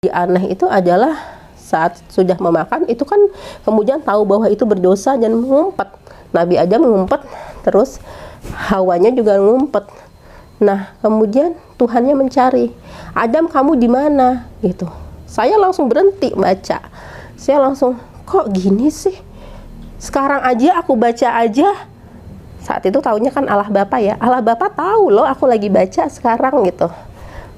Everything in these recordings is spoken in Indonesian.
Aneh itu adalah saat sudah memakan itu kan kemudian tahu bahwa itu berdosa dan mengumpet. Nabi Adam mengumpet, terus Hawanya juga mengumpet. Nah kemudian Tuhannya mencari, Adam kamu di mana gitu. Saya langsung berhenti baca. Saya langsung, kok gini sih? Sekarang aja aku baca aja. Saat itu taunya kan Allah Bapa ya. Allah Bapa tahu loh aku lagi baca sekarang gitu.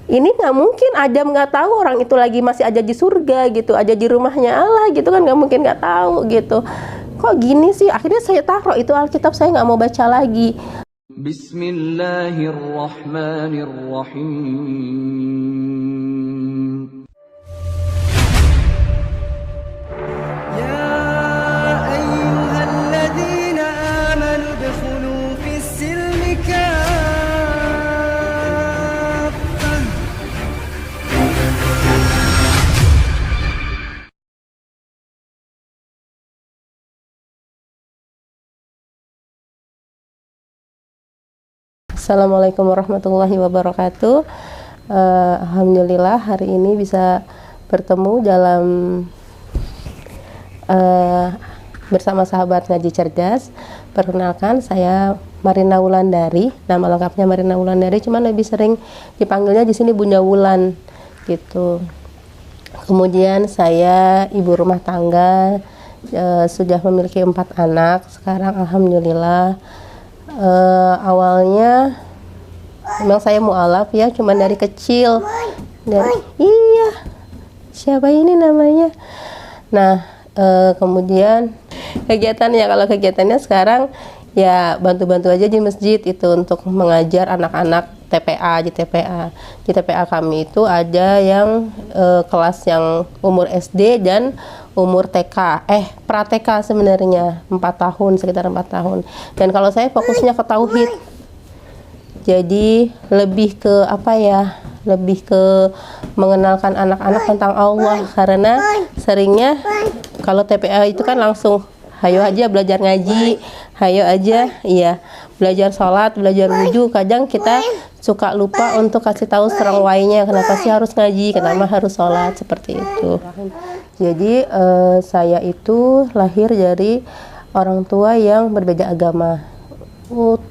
Ini nggak mungkin Adam nggak tahu orang itu lagi masih ada di surga gitu, ada di rumahnya Allah gitu kan, nggak mungkin nggak tahu gitu. Kok gini sih? Akhirnya saya taruh itu Alkitab, saya nggak mau baca lagi. Bismillahirrahmanirrahim. Ya ayyuhalladzina amanu udkhulu fis-silmi kaffah. Assalamualaikum warahmatullahi wabarakatuh. Alhamdulillah hari ini bisa bertemu dalam bersama sahabat ngaji cerdas. Perkenalkan, saya Marina Wulandari. Nama lengkapnya Marina Wulandari, cuman lebih sering dipanggilnya di sini Bunda Wulan gitu. Kemudian saya ibu rumah tangga, sudah memiliki 4 anak. Sekarang alhamdulillah. Awalnya memang saya mualaf ya, cuman dari kecil iya, siapa ini namanya. Nah kemudian kegiatannya, kalau kegiatannya sekarang ya bantu-bantu aja di masjid itu untuk mengajar anak-anak TPA. Di TPA kami itu ada yang kelas yang umur SD dan umur TK, pra-TK sebenarnya 4 tahun, sekitar 4 tahun. Dan kalau saya fokusnya ke tauhid. Jadi lebih ke apa ya? Lebih ke mengenalkan anak-anak tentang Allah, karena seringnya kalau TPA itu kan langsung hayo aja belajar ngaji, hayo aja iya belajar sholat, belajar wudhu. Kadang kita suka lupa untuk kasih tahu serang wainya, kenapa sih harus ngaji, kenapa harus sholat, seperti itu. Jadi saya itu lahir dari orang tua yang berbeda agama.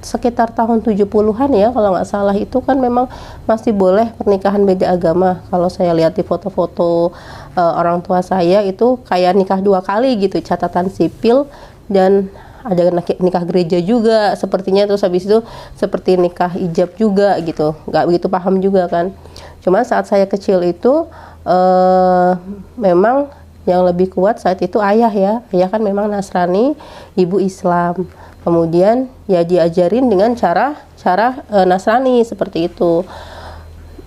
Sekitar tahun 70-an ya kalau nggak salah, itu kan memang masih boleh pernikahan beda agama. Kalau saya lihat di foto-foto orang tua saya itu kayak nikah 2 kali gitu, catatan sipil, dan ada nikah gereja juga sepertinya. Terus habis itu seperti nikah ijab juga gitu, nggak begitu paham juga kan. Cuma saat saya kecil itu memang yang lebih kuat saat itu ayah ya. Ayah kan memang Nasrani, ibu Islam. Kemudian ya diajarin dengan cara Nasrani seperti itu.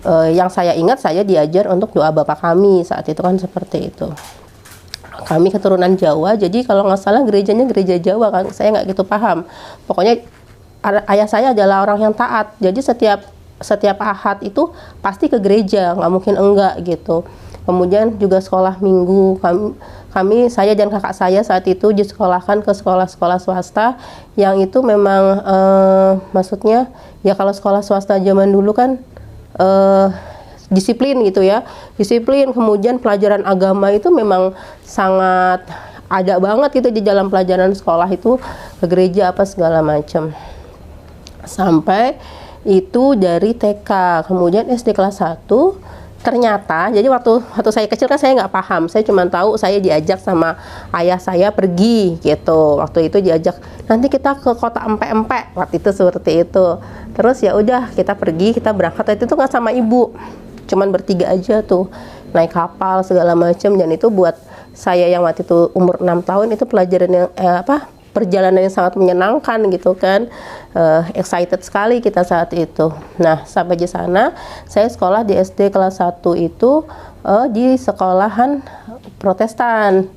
Yang saya ingat, saya diajar untuk doa bapak kami saat itu kan seperti itu. Kami keturunan Jawa, jadi kalau nggak salah gerejanya gereja Jawa kan, saya nggak gitu paham. Pokoknya ayah saya adalah orang yang taat, jadi setiap Ahad itu pasti ke gereja, nggak mungkin enggak gitu. Kemudian juga sekolah minggu, saya dan kakak saya saat itu disekolahkan ke sekolah-sekolah swasta yang itu memang maksudnya ya kalau sekolah swasta zaman dulu kan disiplin gitu ya, disiplin. Kemudian pelajaran agama itu memang sangat ada banget gitu di dalam pelajaran sekolah itu, ke gereja apa segala macam. Sampai itu dari TK, kemudian SD kelas 1 ternyata, jadi waktu saya kecil kan saya nggak paham, saya cuma tahu saya diajak sama ayah saya pergi gitu. Waktu itu diajak, nanti kita ke kota Empe-Empe, waktu itu seperti itu. Terus ya udah kita pergi, kita berangkat. Waktu itu nggak sama ibu, cuman bertiga aja tuh, naik kapal segala macam. Dan itu buat saya yang waktu itu umur 6 tahun itu pelajaran yang perjalanan yang sangat menyenangkan gitu kan. Excited sekali kita saat itu. Nah sampai di sana saya sekolah di SD kelas 1 itu di sekolahan Protestan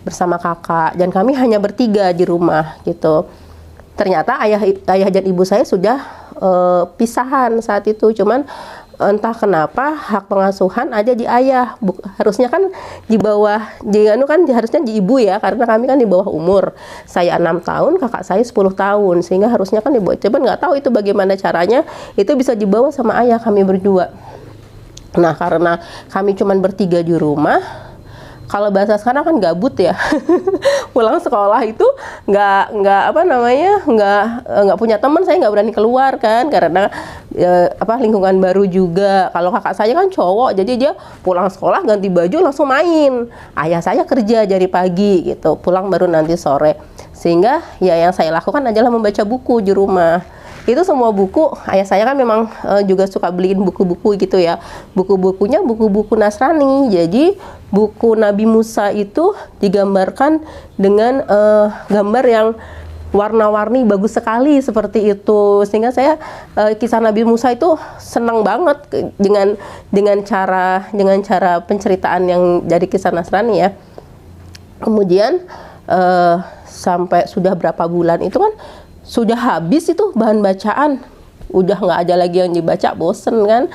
bersama kakak, dan kami hanya bertiga di rumah gitu. Ternyata ayah dan ibu saya sudah pisahan saat itu, cuman entah kenapa hak pengasuhan ada di ayah. Harusnya kan di bawah, harusnya di ibu ya, karena kami kan di bawah umur. Saya 6 tahun, kakak saya 10 tahun, sehingga harusnya kan di bawah. Coba nggak tahu itu bagaimana caranya, itu bisa dibawa sama ayah kami berdua. Nah, karena kami cuman bertiga di rumah, kalau bahasa sekarang kan gabut ya. Pulang sekolah itu nggak apa namanya, nggak punya teman, saya nggak berani keluar kan, karena lingkungan baru juga. Kalau kakak saya kan cowok, jadi dia pulang sekolah ganti baju langsung main. Ayah saya kerja dari pagi gitu, pulang baru nanti sore. Sehingga ya yang saya lakukan adalah membaca buku di rumah. Itu semua buku, ayah saya kan memang juga suka beliin buku-buku gitu ya. Buku-bukunya buku-buku Nasrani. Jadi buku Nabi Musa itu digambarkan dengan gambar yang warna-warni bagus sekali seperti itu. Sehingga saya kisah Nabi Musa itu senang banget dengan cara penceritaan yang dari kisah Nasrani ya. Kemudian sampai sudah berapa bulan itu kan sudah habis itu bahan bacaan, udah nggak ada lagi yang dibaca, bosen kan,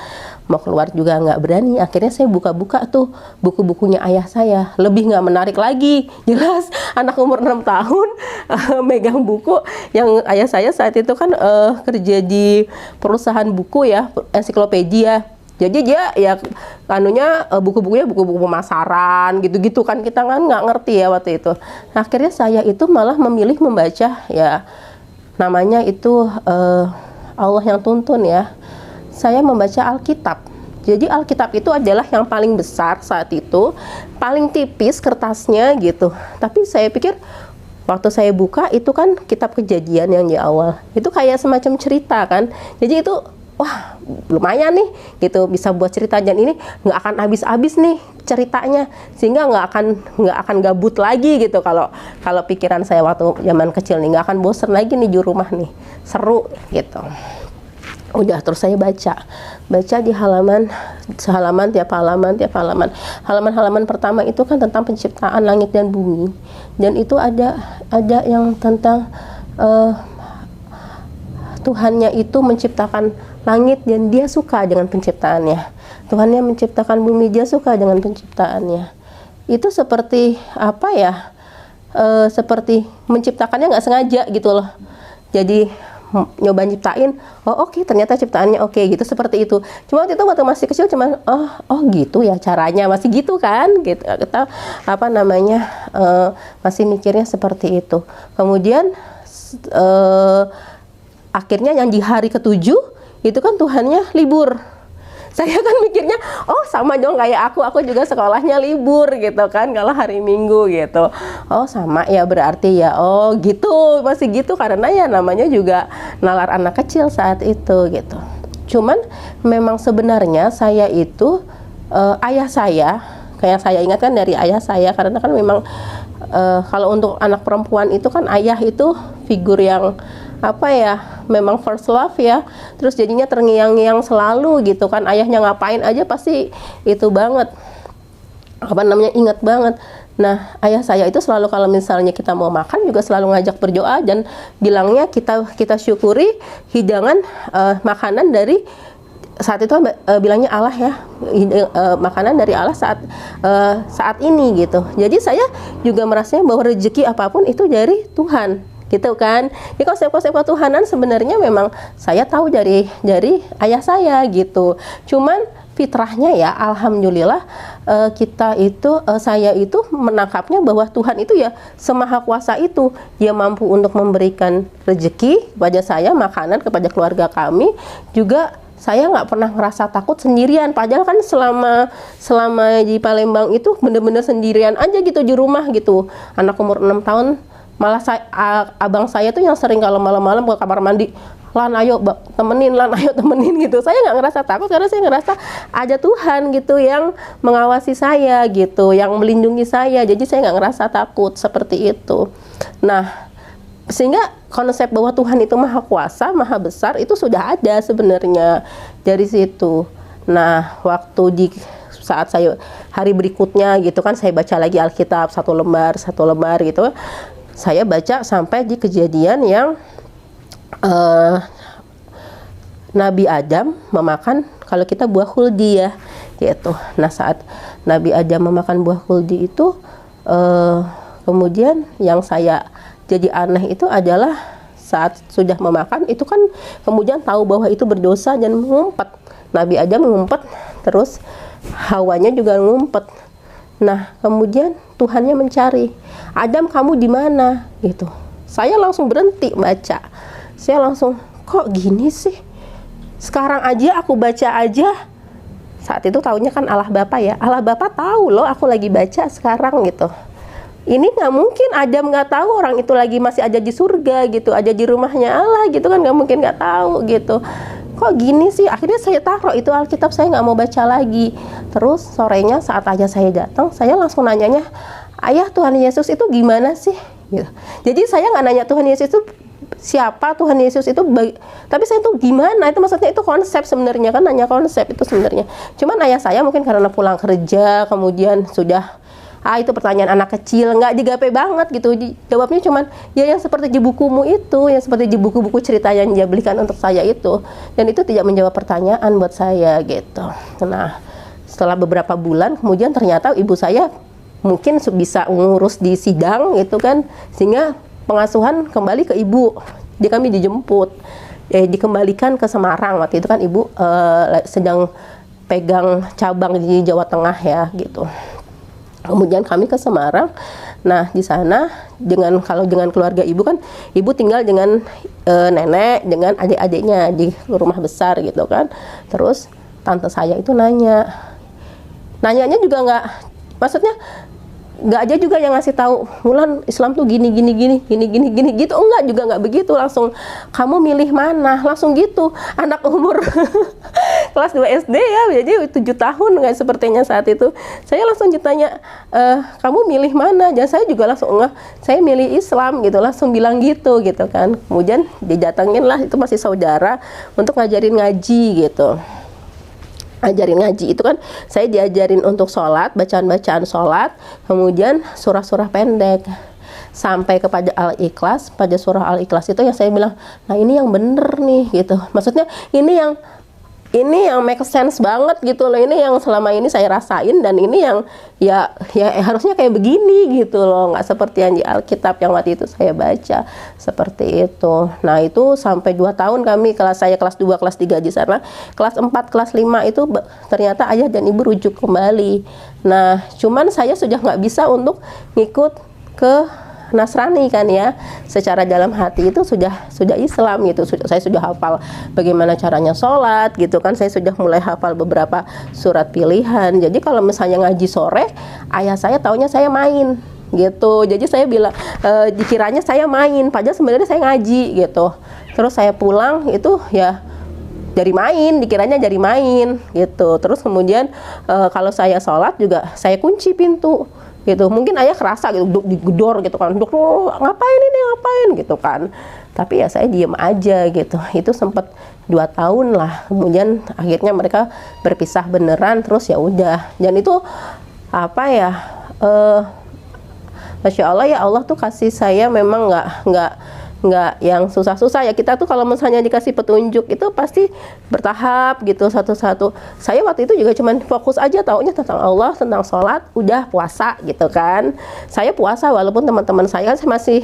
mau keluar juga nggak berani. Akhirnya saya buka-buka tuh buku-bukunya ayah saya, lebih nggak menarik lagi. Jelas anak umur 6 tahun megang buku yang ayah saya saat itu kan kerja di perusahaan buku ya, ensiklopedia. Jadi dia ya buku-bukunya buku-buku pemasaran gitu-gitu kan, kita kan nggak ngerti ya waktu itu. Nah, akhirnya saya itu malah memilih membaca ya, namanya itu Allah yang tuntun ya. Saya membaca Alkitab. Jadi Alkitab itu adalah yang paling besar saat itu, paling tipis kertasnya gitu. Tapi saya pikir waktu saya buka itu kan kitab Kejadian yang di awal. Itu kayak semacam cerita kan. Jadi itu wah lumayan nih gitu, bisa buat cerita, dan ini nggak akan habis-habis nih ceritanya, sehingga nggak akan gabut lagi gitu. Kalau pikiran saya waktu zaman kecil nih, nggak akan bosen lagi nih di rumah nih, seru gitu. Udah, terus saya baca di halaman tiap halaman pertama itu kan tentang penciptaan langit dan bumi, dan itu ada yang tentang Tuhannya itu menciptakan langit dan dia suka dengan penciptaannya. Tuhannya menciptakan bumi, dia suka dengan penciptaannya. Itu seperti apa ya? Seperti menciptakannya nggak sengaja gitu loh. Jadi nyoba nyiptain, oh oke, ternyata ciptaannya oke gitu, seperti itu. Cuma waktu itu waktu masih kecil cuma oh gitu ya caranya, masih gitu kan gitu. Kita masih mikirnya seperti itu. Kemudian akhirnya yang di hari ke-7 itu kan Tuhannya libur. Saya kan mikirnya, oh sama dong kayak aku juga sekolahnya libur gitu kan kalau hari Minggu gitu. Oh sama ya berarti ya, oh gitu, masih gitu, karena ya namanya juga nalar anak kecil saat itu gitu. Cuman memang sebenarnya saya itu ayah saya, kayak saya ingatkan dari ayah saya, karena kan memang kalau untuk anak perempuan itu kan ayah itu figur yang memang first love ya, terus jadinya terngiang-ngiang selalu gitu kan. Ayahnya ngapain aja pasti itu banget, ingat banget. Nah, ayah saya itu selalu kalau misalnya kita mau makan juga selalu ngajak berdoa, dan bilangnya kita syukuri hidangan makanan dari saat itu bilangnya Allah ya, makanan dari Allah saat ini gitu. Jadi saya juga merasanya bahwa rezeki apapun itu dari Tuhan gitu kan. Jadi konsep-konsep ketuhanan sebenarnya memang saya tahu dari ayah saya gitu. Cuman fitrahnya ya alhamdulillah saya itu menangkapnya bahwa Tuhan itu ya semaha kuasa itu, dia mampu untuk memberikan rezeki kepada saya, makanan kepada keluarga kami juga. Saya nggak pernah merasa takut sendirian, padahal kan selama di Palembang itu bener-bener sendirian aja gitu di rumah gitu. Anak umur 6 tahun, malah abang saya tuh yang sering kalau malam-malam ke kamar mandi, Lan ayo temenin gitu. Saya nggak ngerasa takut karena saya ngerasa ada Tuhan gitu yang mengawasi saya gitu, yang melindungi saya. Jadi saya nggak ngerasa takut seperti itu. Nah, sehingga konsep bahwa Tuhan itu maha kuasa, maha besar itu sudah ada sebenarnya dari situ. Nah, waktu di saat saya hari berikutnya gitu kan, saya baca lagi Alkitab satu lembar gitu. Saya baca sampai di kejadian yang Nabi Adam memakan kalau kita buah khuldi ya gitu. Nah, saat Nabi Adam memakan buah khuldi itu kemudian yang saya jadi aneh itu adalah saat sudah memakan itu kan kemudian tahu bahwa itu berdosa dan mengumpet. Nabi Adam mengumpet terus Hawanya juga ngumpet. Nah, kemudian Tuhannya mencari, Adam kamu di mana? Gitu. Saya langsung berhenti baca. Saya langsung, kok gini sih? Sekarang aja aku baca aja. Saat itu taunya kan Allah Bapa ya. Allah Bapa tahu loh aku lagi baca sekarang gitu. Ini nggak mungkin Adam nggak tahu orang itu lagi masih ada di surga gitu, ada di rumahnya Allah gitu kan, nggak mungkin nggak tahu gitu. Kok gini sih? Akhirnya saya taruh itu Alkitab, saya nggak mau baca lagi. Terus sorenya saat ayah saya datang, saya langsung nanyanya, ayah Tuhan Yesus itu gimana sih? Gitu. Jadi saya nggak nanya Tuhan Yesus itu siapa, Tuhan Yesus itu tapi saya tuh gimana, itu maksudnya itu konsep sebenarnya kan, nanya konsep itu sebenarnya. Cuman ayah saya mungkin karena pulang kerja kemudian sudah itu pertanyaan anak kecil, nggak digapai banget gitu. Jawabnya cuman ya yang seperti di bukumu itu, yang seperti di buku-buku cerita yang dia belikan untuk saya itu. Dan itu tidak menjawab pertanyaan buat saya gitu. Nah, setelah beberapa bulan kemudian ternyata ibu saya mungkin bisa ngurus di sidang gitu kan, sehingga pengasuhan kembali ke ibu. Jadi kami dijemput, dikembalikan ke Semarang. Waktu itu kan ibu sedang pegang cabang di Jawa Tengah ya gitu. Kemudian kami ke Semarang. Nah, di sana kalau dengan keluarga ibu kan, ibu tinggal dengan nenek, dengan adik-adiknya di rumah besar gitu kan. Terus tante saya itu nanyanya juga nggak, maksudnya nggak aja juga yang ngasih tahu, Wulan Islam tuh gini gitu, enggak juga nggak begitu, langsung kamu milih mana, langsung gitu. Anak umur kelas 2 SD ya, jadi 7 tahun nggak sepertinya saat itu. Saya langsung ditanya, kamu milih mana? Dan saya juga langsung enggak, saya milih Islam gitu, langsung bilang gitu kan. Kemudian didatengin lah, itu masih saudara, untuk ngajarin ngaji gitu. Ajarin ngaji itu kan saya diajarin untuk sholat, bacaan-bacaan sholat, kemudian surah-surah pendek sampai kepada Al-Ikhlas. Pada surah Al-Ikhlas itu yang saya bilang, nah ini yang bener nih gitu, maksudnya ini yang make sense banget gitu loh, ini yang selama ini saya rasain, dan ini yang ya harusnya kayak begini gitu loh, nggak seperti yang di Alkitab yang waktu itu saya baca seperti itu. Nah, itu sampai 2 tahun kami, saya kelas 2, kelas 3 di sana. Kelas 4, kelas 5 itu ternyata ayah dan ibu rujuk kembali. Nah, cuman saya sudah nggak bisa untuk ngikut ke Nasrani kan ya, secara dalam hati itu sudah Islam gitu. Saya sudah hafal bagaimana caranya sholat gitu kan, saya sudah mulai hafal beberapa surat pilihan. Jadi kalau misalnya ngaji sore, ayah saya taunya saya main gitu. Jadi saya bilang, dikiranya saya main, padahal sebenarnya saya ngaji gitu. Terus saya pulang itu ya dari main, dikiranya dari main gitu. Terus kemudian kalau saya sholat juga saya kunci pintu gitu. Mungkin ayah kerasa gitu, digedor gitu kan, ngapain gitu kan. Tapi ya saya diem aja gitu. Itu sempat 2 tahun lah. Kemudian akhirnya mereka berpisah beneran, terus ya udah. Dan itu apa ya, Masya Allah ya, Allah tuh kasih saya memang nggak yang susah-susah ya. Kita tuh kalau misalnya dikasih petunjuk itu pasti bertahap gitu, satu-satu. Saya waktu itu juga cuman fokus aja taunya tentang Allah, tentang sholat, udah puasa gitu kan. Saya puasa walaupun teman-teman saya masih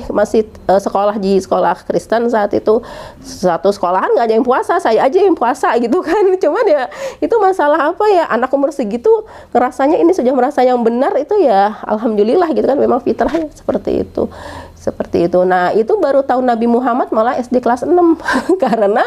sekolah di sekolah Kristen saat itu, satu sekolahan nggak ada yang puasa, saya aja yang puasa gitu kan. Cuman ya itu masalah apa ya, anak umur segitu ngerasanya ini sudah merasa yang benar, itu ya alhamdulillah gitu kan, memang fitrahnya seperti itu. Nah, itu baru tahun Nabi Muhammad malah SD kelas 6 karena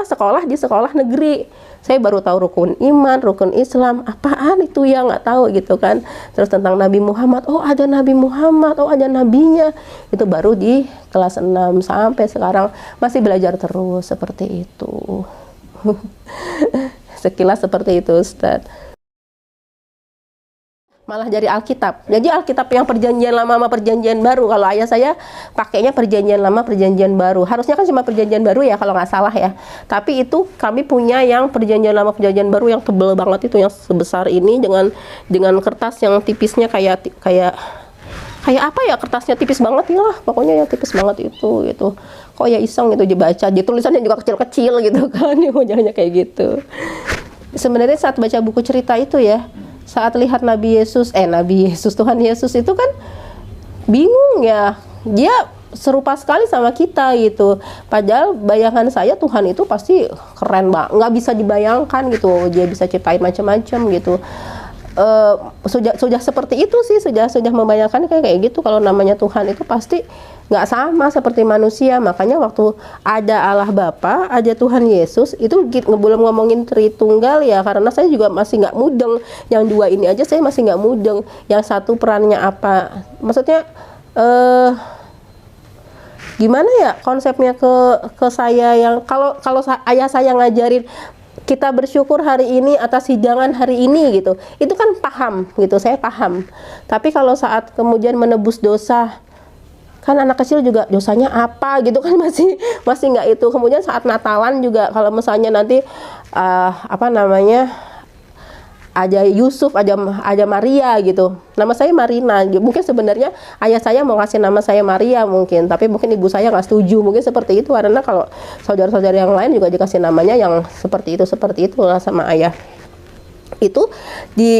sekolah di sekolah negeri. Saya baru tahu rukun iman, rukun Islam, apaan itu ya, nggak tahu gitu kan. Terus tentang Nabi Muhammad, oh ada Nabi Muhammad, oh ada nabinya. Itu baru di kelas 6, sampai sekarang masih belajar terus seperti itu. Sekilas seperti itu, Ustadz. Malah dari Alkitab. Jadi Alkitab yang perjanjian lama sama perjanjian baru. Kalau ayah saya pakainya perjanjian lama, perjanjian baru. Harusnya kan cuma perjanjian baru ya kalau nggak salah ya. Tapi itu kami punya yang perjanjian lama, perjanjian baru yang tebel banget itu, yang sebesar ini, dengan kertas yang tipisnya kayak apa ya, kertasnya tipis banget ya lah. Pokoknya yang tipis banget itu gitu. Kok ya iseng gitu dibaca. Di tulisannya juga kecil-kecil gitu kan. Wajahnya kayak gitu. Sebenarnya saat baca buku cerita itu ya, saat lihat Nabi Yesus, Tuhan Yesus itu kan bingung ya. Dia serupa sekali sama kita gitu. Padahal bayangan saya Tuhan itu pasti keren banget, nggak bisa dibayangkan gitu. Dia bisa ciptain macam-macam gitu. Sudah seperti itu sih, sudah membayangkan kayak gitu. Kalau namanya Tuhan itu pasti nggak sama seperti manusia. Makanya waktu ada Allah Bapa, ada Tuhan Yesus, itu belum ngomongin Tritunggal ya, karena saya juga masih nggak mudeng. Yang dua ini aja saya masih nggak mudeng. Yang satu perannya apa? Maksudnya gimana ya konsepnya ke saya, yang kalau ayah saya ngajarin kita bersyukur hari ini atas hidangan hari ini gitu, itu kan paham gitu, saya paham. Tapi kalau saat kemudian menebus dosa, kan anak kecil juga dosanya apa gitu kan, masih nggak itu. Kemudian saat Natalan juga, kalau misalnya nanti apa namanya, ada Yusuf, ada Maria gitu. Nama saya Marina. Mungkin sebenarnya ayah saya mau kasih nama saya Maria mungkin, tapi mungkin ibu saya nggak setuju. Mungkin seperti itu, karena kalau saudara-saudara yang lain juga dikasih namanya yang seperti itu lah sama ayah. Itu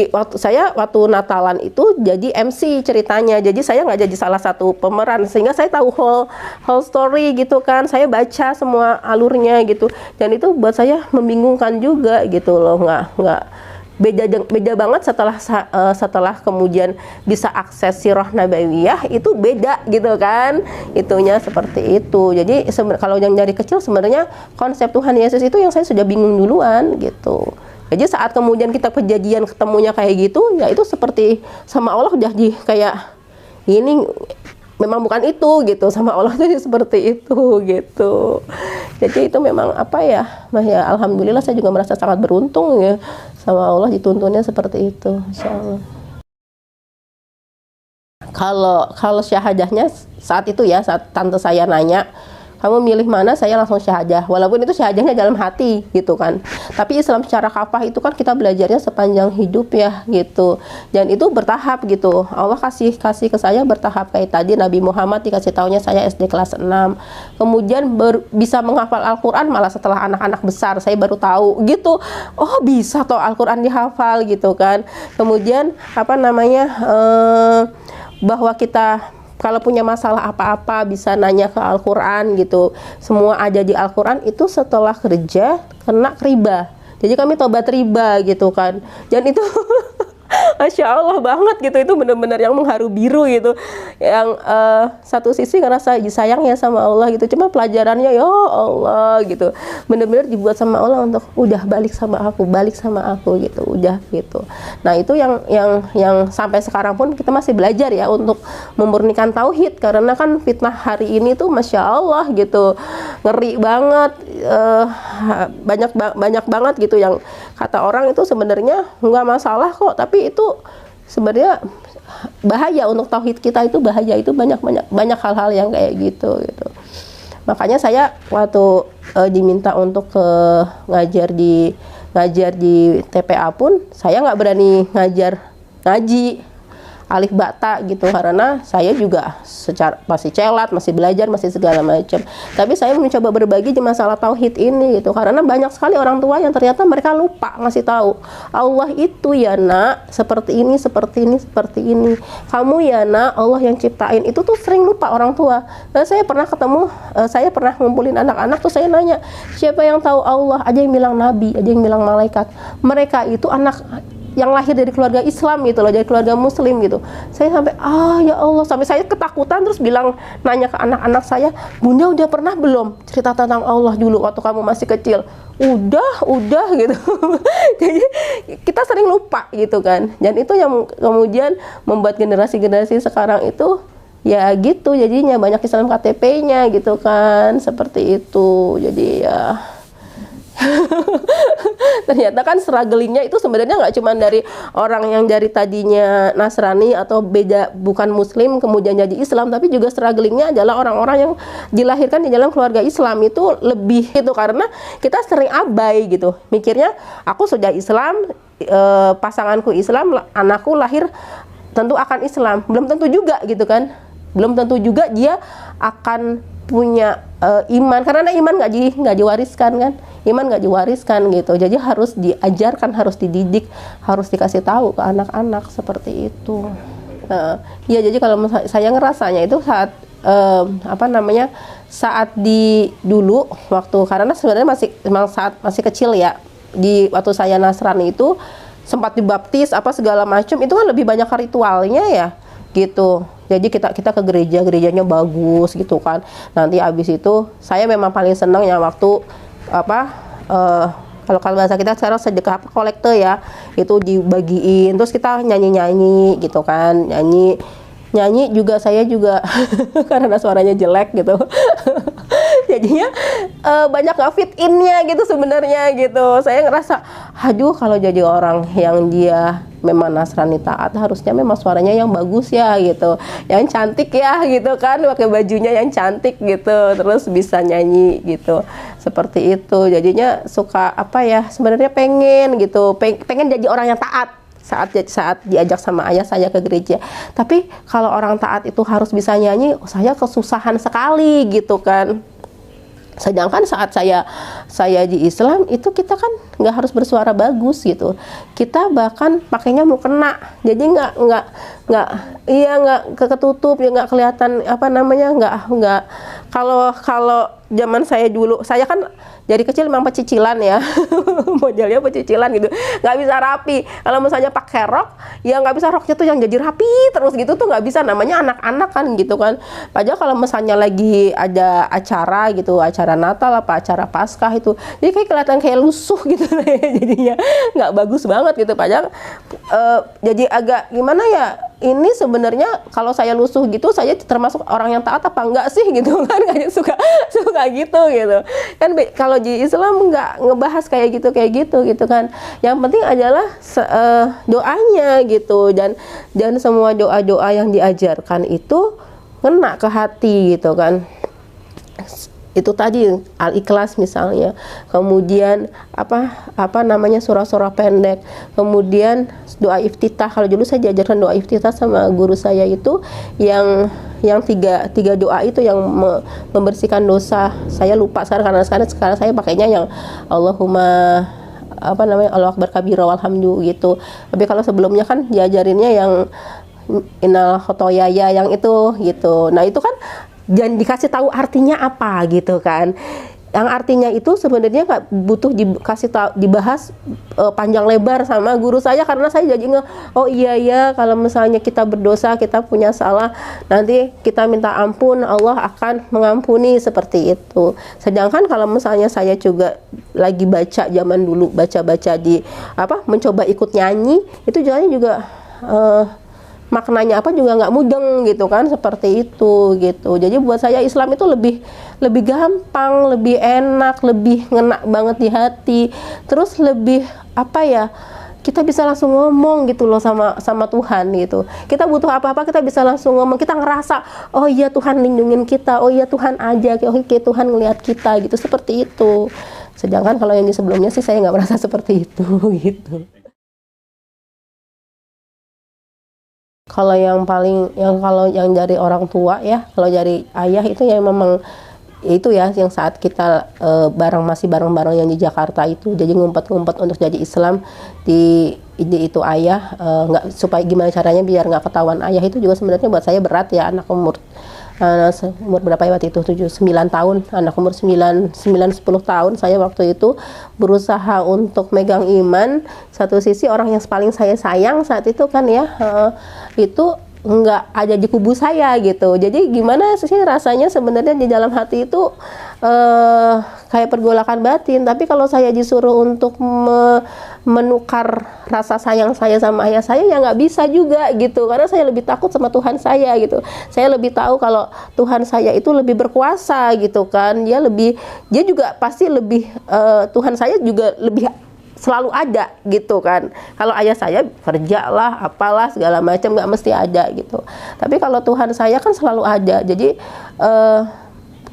waktu Natalan itu jadi MC ceritanya. Jadi saya nggak jadi salah satu pemeran, sehingga saya tahu whole story gitu kan. Saya baca semua alurnya gitu. Dan itu buat saya membingungkan juga gitu loh. Nggak beda banget setelah kemudian bisa akses sirah nabawiyah, itu beda gitu kan, itunya seperti itu. Jadi kalau yang dari kecil sebenarnya konsep Tuhan Yesus itu yang saya sudah bingung duluan gitu. Jadi saat kemudian kita kejadian ketemunya kayak gitu, ya itu seperti sama Allah udah kayak ini memang bukan itu gitu, sama Allah tuh seperti itu gitu. Jadi itu memang apa ya, alhamdulillah saya juga merasa sangat beruntung ya, sama Allah dituntunnya seperti itu, insya Allah. Kalau syahadahnya saat itu ya, saat tante saya nanya, kamu milih mana, saya langsung syahadah, walaupun itu syahadahnya dalam hati gitu kan. Tapi Islam secara kafah itu kan kita belajarnya sepanjang hidup ya gitu, dan itu bertahap gitu. Allah kasih ke saya bertahap. Kayak tadi Nabi Muhammad dikasih taunya saya SD kelas 6, kemudian bisa menghafal Al-Quran malah setelah anak-anak besar, saya baru tahu gitu, oh bisa toh Al-Quran dihafal gitu kan. Kemudian apa namanya, bahwa kita kalau punya masalah apa-apa bisa nanya ke Al-Quran gitu. Semua ada di Al-Quran itu setelah kerja kena riba. Jadi kami tobat riba gitu kan. Dan itu Masya Allah banget gitu, itu benar-benar yang mengharu biru gitu. Yang satu sisi ngerasa sayang ya sama Allah gitu, cuma pelajarannya ya Allah gitu, benar-benar dibuat sama Allah untuk udah balik sama aku gitu, udah gitu. Nah itu yang sampai sekarang pun kita masih belajar ya untuk memurnikan tauhid, karena kan fitnah hari ini tuh Masya Allah gitu, ngeri banget. Banyak banget gitu yang kata orang itu sebenarnya nggak masalah kok, tapi itu sebenarnya bahaya untuk tauhid kita, itu bahaya, itu banyak hal-hal yang kayak gitu. Makanya saya waktu diminta untuk ngajar di TPA pun saya nggak berani ngaji alif bata gitu, karena saya juga masih celat, masih belajar, masih segala macam. Tapi saya mencoba berbagi di masalah tauhid ini gitu, karena banyak sekali orang tua yang ternyata mereka lupa ngasih tahu Allah itu ya nak seperti ini. Kamu ya nak, Allah yang ciptain. Itu tuh sering lupa orang tua. Dan saya pernah ngumpulin anak-anak tuh, saya nanya, siapa yang tahu Allah? Ada yang bilang nabi, ada yang bilang malaikat. Mereka itu anak yang lahir dari keluarga Islam gitu loh, dari keluarga Muslim gitu. Saya sampai ya Allah, sampai saya ketakutan, terus nanya ke anak-anak saya, Bunda udah pernah belum cerita tentang Allah dulu waktu kamu masih kecil? Udah gitu. Jadi kita sering lupa gitu kan, dan itu yang kemudian membuat generasi sekarang itu ya gitu, jadinya banyak Islam KTP-nya gitu kan, seperti itu. Jadi ya ternyata kan strugglingnya itu sebenarnya nggak cuma dari orang yang dari tadinya Nasrani atau bukan Muslim kemudian jadi Islam, tapi juga strugglingnya adalah orang-orang yang dilahirkan di dalam keluarga Islam itu lebih gitu, karena kita sering abai gitu, mikirnya aku sudah Islam, pasanganku Islam, anakku lahir tentu akan Islam. Belum tentu juga gitu kan, belum tentu juga dia akan punya iman, karena iman nggak diwariskan kan, iman nggak diwariskan gitu. Jadi harus diajarkan, harus dididik, harus dikasih tahu ke anak-anak seperti itu. Ya jadi kalau saya ngerasanya itu saat apa namanya, saat di dulu waktu, karena sebenarnya emang saat masih kecil ya, di waktu saya Nasrani itu sempat dibaptis apa segala macam, itu kan lebih banyak ritualnya ya gitu. Jadi kita ke gerejanya bagus gitu kan. Nanti abis itu saya memang paling senang ya waktu apa, kalau bahasa kita sekarang sedekah kolekte ya, itu dibagiin, terus kita nyanyi gitu kan, nyanyi juga saya juga karena suaranya jelek gitu jadinya banyak nggak fit innya gitu sebenarnya gitu. Saya ngerasa aduh, kalau jadi orang yang dia memang Nasrani taat, harusnya memang suaranya yang bagus ya gitu, yang cantik ya gitu kan, pakai bajunya yang cantik gitu, terus bisa nyanyi gitu, seperti itu. Jadinya suka apa ya, sebenarnya pengen gitu, pengen jadi orang yang taat saat diajak sama ayah saya ke gereja. Tapi kalau orang taat itu harus bisa nyanyi, saya kesusahan sekali gitu kan. Sedangkan saat saya di Islam itu kita kan nggak harus bersuara bagus gitu, kita bahkan pakainya mau kena, jadi nggak ketutup ya, nggak kelihatan apa namanya, nggak kalau zaman saya dulu, saya kan dari kecil memang pecicilan ya modelnya pecicilan gitu, nggak bisa rapi. Kalau misalnya pakai rok ya nggak bisa, roknya tuh yang jadi rapi terus gitu tuh nggak bisa, namanya anak-anak kan gitu kan. Padahal kalau misalnya lagi ada acara gitu, acara Natal apa acara Paskah itu, jadi kayak kelihatan kayak lusuh gitu jadinya nggak bagus banget gitu. Padahal jadi agak gimana ya, ini sebenarnya kalau saya lusuh gitu, saya termasuk orang yang taat apa enggak sih gitu kan, kayak suka gitu kan. Kalau di Islam nggak ngebahas kayak gitu kan. Yang penting adalah doanya gitu, dan semua doa yang diajarkan itu ngena ke hati gitu kan. Itu tadi Al-Ikhlas misalnya, kemudian apa namanya, surah-surah pendek, kemudian doa iftitah. Kalau dulu saya diajarkan doa iftitah sama guru saya itu yang tiga doa itu yang membersihkan dosa. Saya lupa sekarang, karena sekarang saya pakainya yang Allahumma apa namanya, Allah akbar kabira walhamdu gitu. Tapi kalau sebelumnya kan diajarinnya yang innal khotoyaya yang itu gitu. Nah itu kan dan dikasih tahu artinya apa gitu kan. Yang artinya itu sebenarnya nggak butuh dibahas panjang lebar sama guru saya, karena saya jadi oh iya ya, kalau misalnya kita berdosa, kita punya salah, nanti kita minta ampun, Allah akan mengampuni, seperti itu. Sedangkan kalau misalnya saya juga lagi baca zaman dulu, baca di mencoba ikut nyanyi, itu juga maknanya apa juga nggak mudeng gitu kan, seperti itu gitu. Jadi buat saya Islam itu lebih gampang, lebih enak, lebih ngena banget di hati. Terus lebih apa ya, kita bisa langsung ngomong gitu loh sama Tuhan gitu. Kita butuh apa-apa kita bisa langsung ngomong, kita ngerasa oh iya Tuhan lindungin kita, oh iya Tuhan aja, oh iya Tuhan ngelihat kita gitu, seperti itu. Sedangkan kalau yang di sebelumnya sih saya nggak merasa seperti itu gitu. Kalau kalau yang dari orang tua ya, kalau dari ayah itu ya memang itu ya, yang saat kita masih bareng-bareng yang di Jakarta itu, jadi ngumpet-ngumpet untuk jadi Islam di itu ayah, nggak, supaya gimana caranya biar nggak ketahuan ayah, itu juga sebenarnya buat saya berat ya. Anak umur berapa ya waktu itu, 9 tahun, anak umur 9-10 tahun, saya waktu itu berusaha untuk megang iman. Satu sisi orang yang paling saya sayang saat itu kan ya, itu nggak ada di kubu saya gitu. Jadi gimana sih rasanya sebenarnya di dalam hati itu kayak pergolakan batin. Tapi kalau saya disuruh untuk menukar rasa sayang saya sama ayah saya, ya nggak bisa juga gitu, karena saya lebih takut sama Tuhan saya gitu. Saya lebih tahu kalau Tuhan saya itu lebih berkuasa gitu kan, dia juga pasti lebih Tuhan saya juga lebih selalu ada gitu kan. Kalau ayah saya kerja lah, apalah segala macam, nggak mesti ada gitu. Tapi kalau Tuhan saya kan selalu ada. Jadi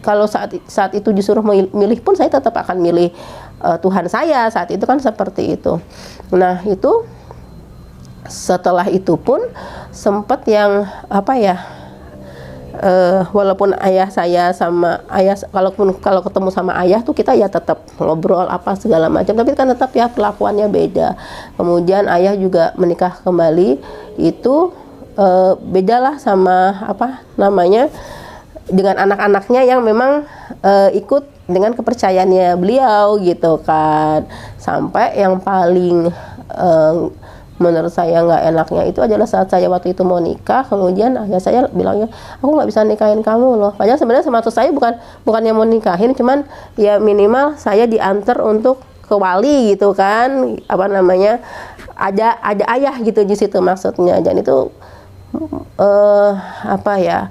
kalau saat itu disuruh milih pun, saya tetap akan milih Tuhan saya saat itu kan, seperti itu. Nah itu setelah itu pun sempat yang apa ya, walaupun ayah saya sama ayah, kalau ketemu sama ayah tuh kita ya tetap ngobrol apa segala macam, tapi kan tetap ya perlakuannya beda. Kemudian ayah juga menikah kembali, itu bedalah sama apa namanya, dengan anak-anaknya yang memang ikut dengan kepercayaannya beliau gitu kan. Sampai yang paling menurut saya nggak enaknya itu adalah saat saya waktu itu mau nikah, kemudian ya saya bilangnya aku nggak bisa nikahin kamu loh. Padahal sebenarnya maksud saya bukannya mau nikahin, cuman ya minimal saya diantar untuk ke wali gitu kan, apa namanya, ada ayah gitu di situ maksudnya. Dan itu apa ya,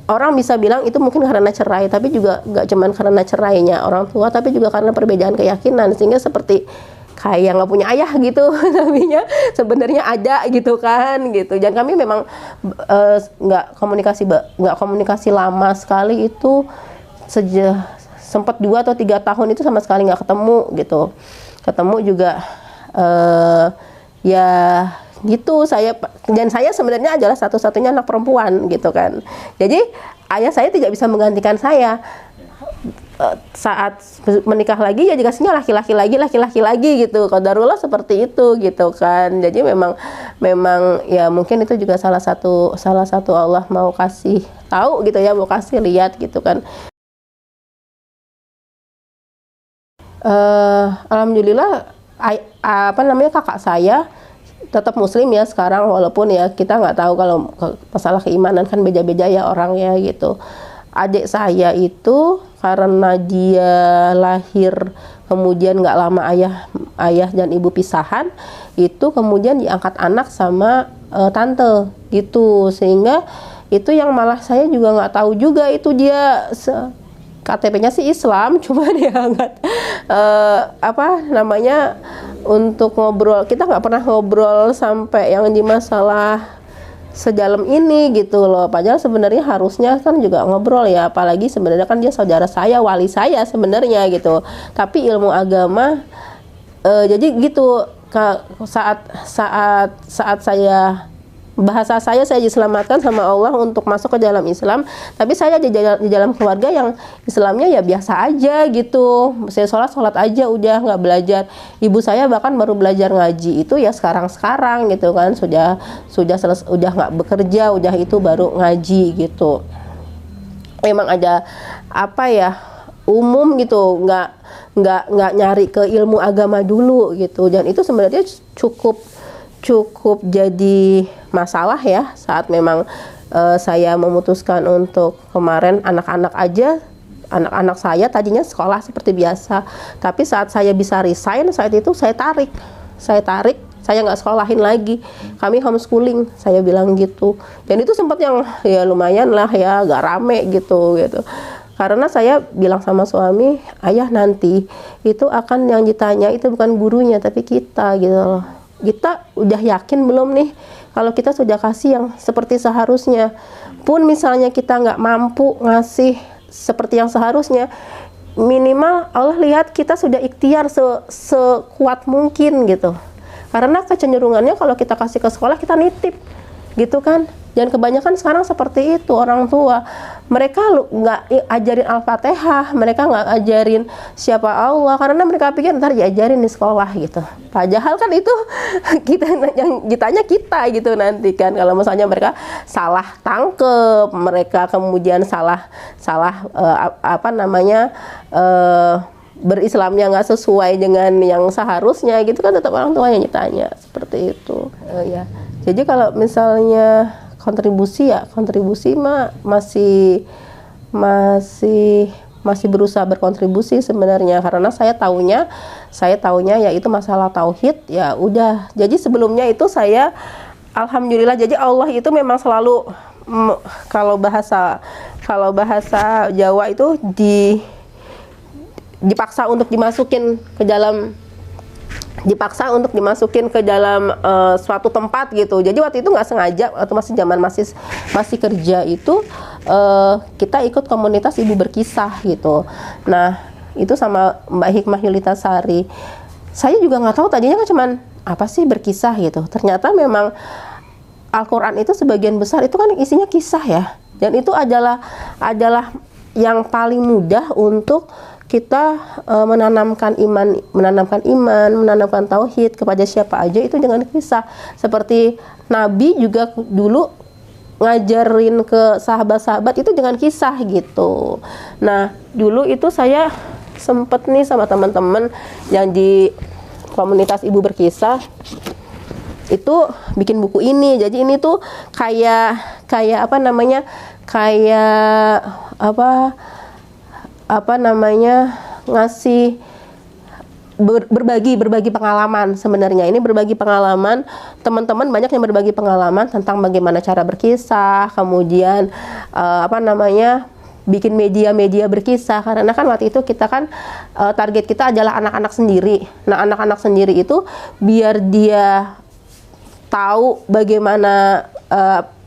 orang bisa bilang itu mungkin karena cerai, tapi juga nggak cuman karena cerainya orang tua, tapi juga karena perbedaan keyakinan, sehingga seperti kayak nggak punya ayah gitu tapi sebenarnya ada gitu kan gitu. Dan kami memang nggak komunikasi lama sekali itu, sempat 2 atau 3 tahun itu sama sekali nggak ketemu gitu. Ketemu juga ya gitu, saya sebenarnya adalah satu-satunya anak perempuan gitu kan. Jadi ayah saya tidak bisa menggantikan saya. Saat menikah lagi ya dikasihnya laki-laki lagi gitu. Qadarullah seperti itu gitu kan. Jadi memang ya mungkin itu juga salah satu Allah mau kasih tahu gitu ya, mau kasih lihat gitu kan. Alhamdulillah apa namanya, kakak saya tetap muslim ya sekarang, walaupun ya kita nggak tahu kalau masalah keimanan kan beda-beda ya orangnya gitu. Adik saya itu karena dia lahir kemudian nggak lama ayah dan ibu pisahan, itu kemudian diangkat anak sama tante gitu, sehingga itu yang malah saya juga nggak tahu juga itu dia KTP-nya sih Islam, cuma dia nggak apa namanya, untuk ngobrol kita nggak pernah ngobrol sampai yang di masalah sedalam ini gitu loh. Padahal sebenarnya harusnya kan juga ngobrol ya, apalagi sebenarnya kan dia saudara saya, wali saya sebenarnya gitu. Tapi ilmu agama jadi gitu, saat saya bahasa saya diselamatkan sama Allah untuk masuk ke dalam Islam, tapi saya di dalam keluarga yang Islamnya ya biasa aja gitu. Saya sholat aja udah nggak belajar. Ibu saya bahkan baru belajar ngaji itu ya sekarang gitu kan, udah nggak bekerja, udah itu baru ngaji gitu. Memang ada apa ya, umum gitu, nggak nyari ke ilmu agama dulu gitu. Dan itu sebenarnya cukup jadi masalah ya saat memang saya memutuskan untuk kemarin anak-anak saya tadinya sekolah seperti biasa, tapi saat saya bisa resign, saat itu saya tarik, saya nggak sekolahin lagi, kami homeschooling, saya bilang gitu. Dan itu sempat yang ya lumayan lah ya, agak rame gitu. Karena saya bilang sama suami, ayah nanti itu akan yang ditanya itu bukan gurunya tapi kita gitu loh. Kita udah yakin belum nih kalau kita sudah kasih yang seperti seharusnya, pun misalnya kita nggak mampu ngasih seperti yang seharusnya, minimal Allah lihat kita sudah ikhtiar sekuat mungkin gitu. Karena kecenderungannya kalau kita kasih ke sekolah kita nitip gitu kan. Dan kebanyakan sekarang seperti itu orang tua, mereka nggak ajarin Al-Fatihah, mereka nggak ajarin siapa Allah, karena mereka pikir ntar diajarin di sekolah gitu. Padahal kan itu kita yang ditanya kita gitu nanti kan, kalau misalnya mereka salah tangkep, mereka kemudian salah apa namanya, berislamnya nggak sesuai dengan yang seharusnya gitu kan, tetap orang tua yang ditanya seperti itu. Ya. Jadi kalau misalnya kontribusi mah masih berusaha berkontribusi sebenarnya, karena saya taunya ya itu masalah tauhid ya udah. Jadi sebelumnya itu saya alhamdulillah, jadi Allah itu memang selalu kalau bahasa Jawa itu dipaksa untuk dimasukin ke dalam suatu tempat gitu. Jadi waktu itu nggak sengaja, waktu masih kerja itu kita ikut komunitas Ibu Berkisah gitu. Nah itu sama Mbak Hikmah Yulita Sari. Saya juga nggak tahu tadinya kan cuman apa sih berkisah gitu. Ternyata memang Al-Quran itu sebagian besar itu kan isinya kisah ya. Dan itu adalah yang paling mudah untuk kita menanamkan iman, menanamkan tauhid kepada siapa aja itu dengan kisah. Seperti Nabi juga dulu ngajarin ke sahabat-sahabat itu dengan kisah gitu. Nah, dulu itu saya sempet nih sama teman-teman yang di komunitas Ibu Berkisah itu bikin buku ini. Jadi ini tuh kayak apa namanya? Kayak apa namanya? Ngasih berbagi pengalaman. Sebenarnya ini berbagi pengalaman, teman-teman banyak yang berbagi pengalaman tentang bagaimana cara berkisah, kemudian apa namanya, bikin media berkisah. Karena kan waktu itu kita kan target kita adalah anak-anak sendiri. Nah, anak-anak sendiri itu biar dia tahu bagaimana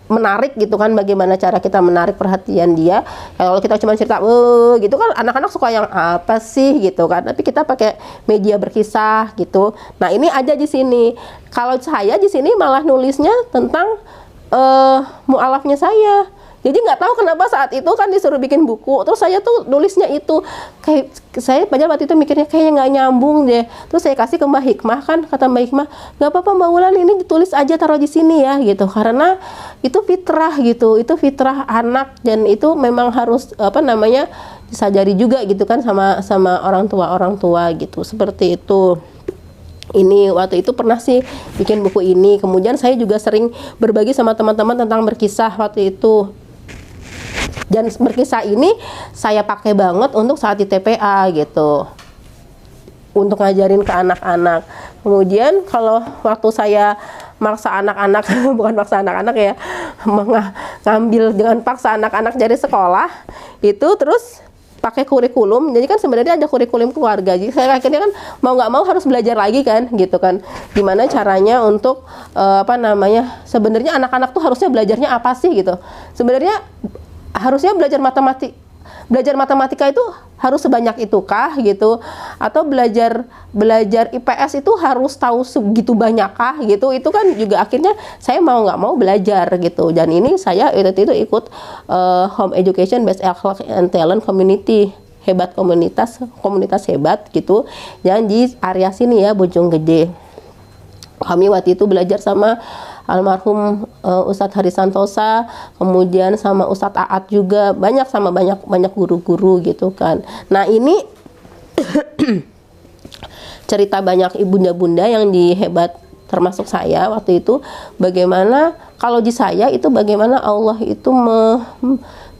menarik gitu kan, bagaimana cara kita menarik perhatian dia. Kalau kita cuma cerita gitu kan anak-anak suka yang apa sih gitu kan, tapi kita pakai media berkisah gitu. Nah, ini aja di sini. Kalau saya di sini malah nulisnya tentang mualafnya saya. Jadi nggak tahu kenapa saat itu kan disuruh bikin buku, terus saya tuh nulisnya itu kayak saya padahal waktu itu mikirnya kayaknya nggak nyambung deh. Terus saya kasih ke Mbak Hikmah, kan kata Mbak Hikmah, nggak apa-apa Mbak Wulan, ini ditulis aja, taruh di sini ya gitu, karena itu fitrah gitu, itu fitrah anak, dan itu memang harus apa namanya disadari juga gitu kan sama orang tua gitu, seperti itu. Ini waktu itu pernah sih bikin buku ini. Kemudian saya juga sering berbagi sama teman-teman tentang berkisah waktu itu. Dan berkisah ini saya pakai banget untuk saat di TPA gitu, untuk ngajarin ke anak-anak. Kemudian kalau waktu saya maksa anak-anak bukan maksa anak-anak ya, ngambil dengan paksa anak-anak dari sekolah itu, terus pakai kurikulum. Jadi kan sebenarnya ada kurikulum keluarga. Jadi saya akhirnya kan mau nggak mau harus belajar lagi kan gitu kan, gimana caranya untuk apa namanya, sebenarnya anak-anak tuh harusnya belajarnya apa sih gitu. Sebenarnya harusnya belajar matematika itu harus sebanyak itu kah gitu, atau belajar IPS itu harus tahu segitu banyak kah gitu. Itu kan juga akhirnya saya mau nggak mau belajar gitu. Dan ini saya itu ikut Home Education Based Akhlak and Talent Community, hebat komunitas hebat gitu, yang di area sini ya, Bojonggede. Kami waktu itu belajar sama almarhum Ustadz Hari Santosa, kemudian sama Ustadz Aat juga, banyak guru-guru gitu kan. Nah, ini cerita banyak ibunda-bunda yang dihebat termasuk saya waktu itu, bagaimana kalau di saya itu bagaimana Allah itu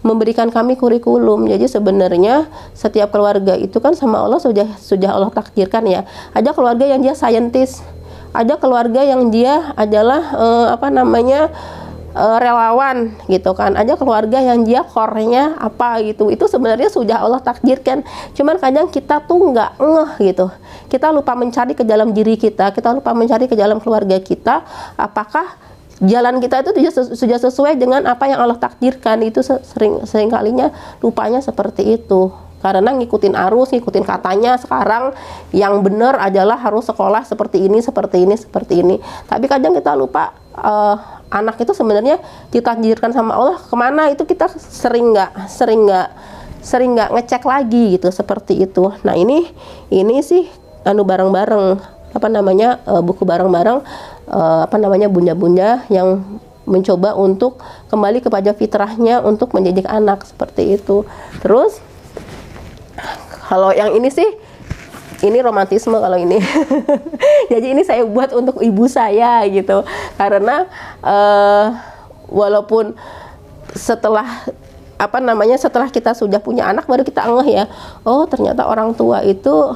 memberikan kami kurikulum. Jadi sebenarnya setiap keluarga itu kan sama Allah sudah Allah takdirkan ya. Ada keluarga yang dia saintis, ada keluarga yang dia adalah apa namanya relawan gitu kan, ada keluarga yang dia core-nya apa gitu. Itu sebenarnya sudah Allah takdirkan, cuman kadang kita tuh nggak ngeh gitu, kita lupa mencari ke dalam diri kita lupa mencari ke dalam keluarga kita, apakah jalan kita itu sudah sesuai dengan apa yang Allah takdirkan. Itu sering kalinya lupanya seperti itu, karena ngikutin arus, ngikutin katanya sekarang yang benar adalah harus sekolah seperti ini. Tapi kadang kita lupa anak itu sebenarnya ditakdirkan sama Allah kemana, itu kita sering nggak ngecek lagi gitu, seperti itu. Nah, ini sih bareng-bareng apa namanya buku bareng-bareng apa namanya bunda-bunda yang mencoba untuk kembali kepada fitrahnya untuk mendidik anak, seperti itu. Terus kalau yang ini sih, ini romantisme kalau ini. Jadi ini saya buat untuk ibu saya gitu. Karena walaupun setelah setelah kita sudah punya anak baru kita ngeh ya, oh ternyata orang tua itu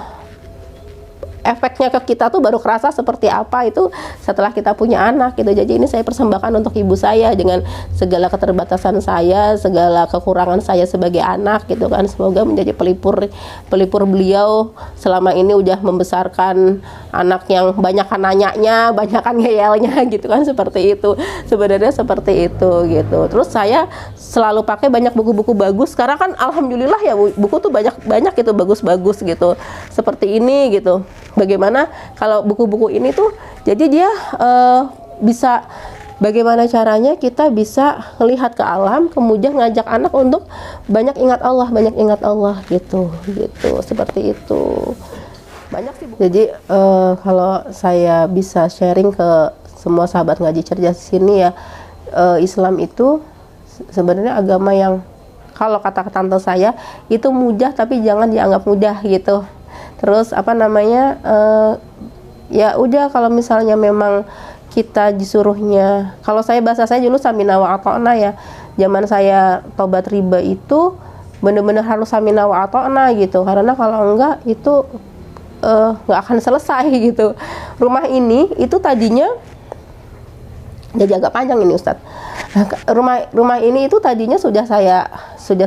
efeknya ke kita tuh baru kerasa seperti apa itu setelah kita punya anak gitu. Jadi ini saya persembahkan untuk ibu saya dengan segala keterbatasan saya, segala kekurangan saya sebagai anak gitu kan. Semoga menjadi pelipur beliau selama ini udah membesarkan anak yang banyakan nanyanya, banyakan ngeyelnya gitu kan, seperti itu. Sebenarnya seperti itu gitu. Terus saya selalu pakai banyak buku-buku bagus. Sekarang kan alhamdulillah ya buku tuh banyak gitu, bagus-bagus gitu. Seperti ini gitu. Bagaimana kalau buku-buku ini tuh, jadi dia bisa bagaimana caranya kita bisa melihat ke alam, kemudian ngajak anak untuk banyak ingat Allah gitu, seperti itu. Banyak sih. Jadi kalau saya bisa sharing ke semua sahabat ngaji cerdas sini ya, Islam itu sebenarnya agama yang kalau kata tante saya itu mudah tapi jangan dianggap mudah gitu. Terus apa namanya, ya udah kalau misalnya memang kita disuruhnya, kalau saya bahasa saya dulu samina wa ata'na ya, zaman saya tobat riba itu bener-bener harus samina wa ata'na gitu, karena kalau enggak itu nggak akan selesai gitu. Rumah ini itu tadinya jadi agak panjang ini Ustadz. Rumah ini itu tadinya sudah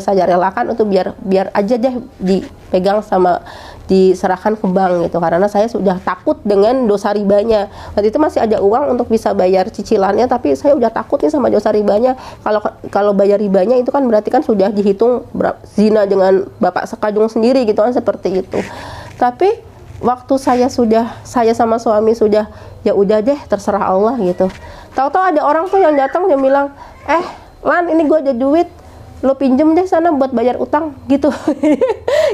saya relakan untuk biar aja deh dipegang sama diserahkan ke bank gitu, karena saya sudah takut dengan dosa ribanya. Waktu itu masih ada uang untuk bisa bayar cicilannya, tapi saya udah takut nih sama dosa ribanya. Kalau bayar ribanya itu kan berarti kan sudah dihitung zina dengan bapak sekajung sendiri gitu kan, seperti itu. Tapi waktu saya sama suami sudah, ya udah deh terserah Allah gitu. Tahu-tahu ada orang tuh yang datang, dia bilang, Lan, ini gue ada duit, lo pinjem deh sana buat bayar utang gitu.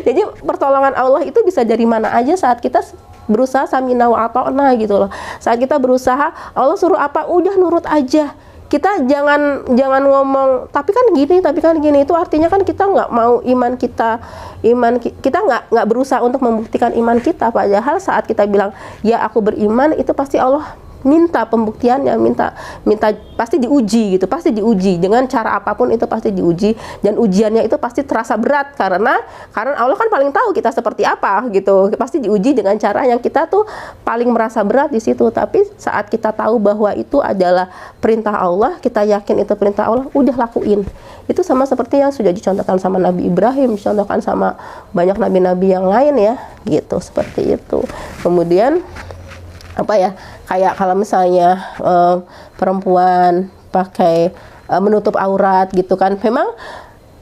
Jadi pertolongan Allah itu bisa dari mana aja saat kita berusaha samina wa ata'na gitu loh. Saat kita berusaha, Allah suruh apa, udah nurut aja. Kita jangan ngomong tapi kan gini, itu artinya kan kita nggak mau iman kita nggak berusaha untuk membuktikan iman kita. Padahal saat kita bilang ya aku beriman, itu pasti Allah minta pembuktiannya, minta pasti diuji gitu, pasti diuji dengan cara apapun, itu pasti diuji, dan ujiannya itu pasti terasa berat karena Allah kan paling tahu kita seperti apa gitu, pasti diuji dengan cara yang kita tuh paling merasa berat di situ. Tapi saat kita tahu bahwa itu adalah perintah Allah, kita yakin itu perintah Allah, udah lakuin. Itu sama seperti yang sudah dicontohkan sama Nabi Ibrahim, dicontohkan sama banyak nabi-nabi yang lain ya gitu, seperti itu. Kemudian apa ya, kayak kalau misalnya perempuan pakai menutup aurat gitu kan, memang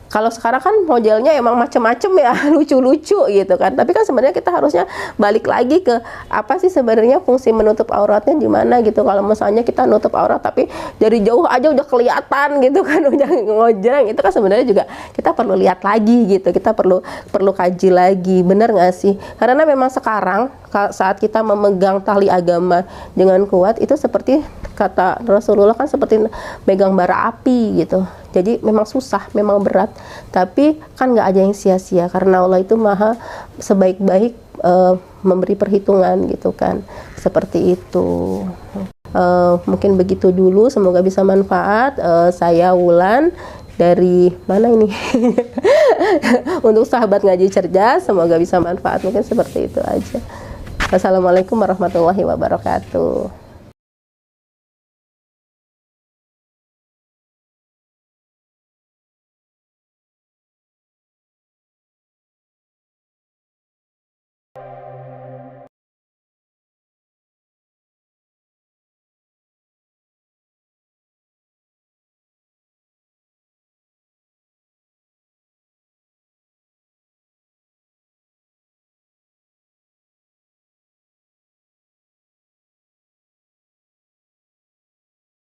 kalau sekarang kan modelnya emang macem-macem ya, lucu-lucu gitu kan. Tapi kan sebenarnya kita harusnya balik lagi ke apa sih sebenarnya fungsi menutup auratnya di mana gitu. Kalau misalnya kita nutup aurat tapi dari jauh aja udah kelihatan gitu kan, udah ngojreng, itu kan sebenarnya juga kita perlu lihat lagi gitu. Kita perlu kaji lagi, bener nggak sih? Karena memang sekarang saat kita memegang tali agama dengan kuat, itu seperti kata Rasulullah kan seperti megang bara api gitu. Jadi memang susah, memang berat, tapi kan nggak ada yang sia-sia karena Allah itu maha sebaik-baik memberi perhitungan gitu kan, seperti itu. Mungkin begitu dulu, semoga bisa manfaat. Saya Wulan dari mana ini untuk sahabat ngaji cerdas, semoga bisa manfaat, mungkin seperti itu aja. Wassalamualaikum warahmatullahi wabarakatuh.